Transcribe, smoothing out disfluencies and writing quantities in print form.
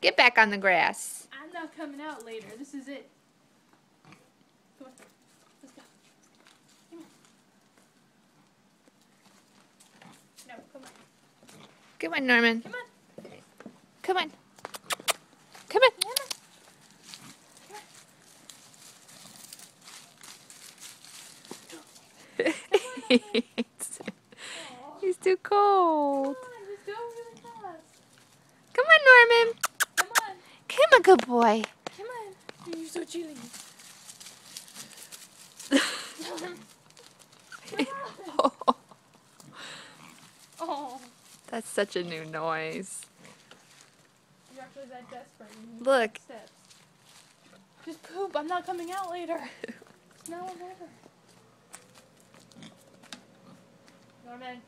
Get back on the grass. I'm not coming out later. This is it. Come on. Let's go. Come on. No, come on. Come on, Norman. Come on. Come on. Come on. Come on. He's too cold. Come on, just go really fast. Come on, Norman. Come on. Come on, good boy. Come on. You're so chilly. Oh. That's such a new noise. You're actually that desperate. You need Look. steps. Just poop. I'm not coming out later. Now or never. Norman.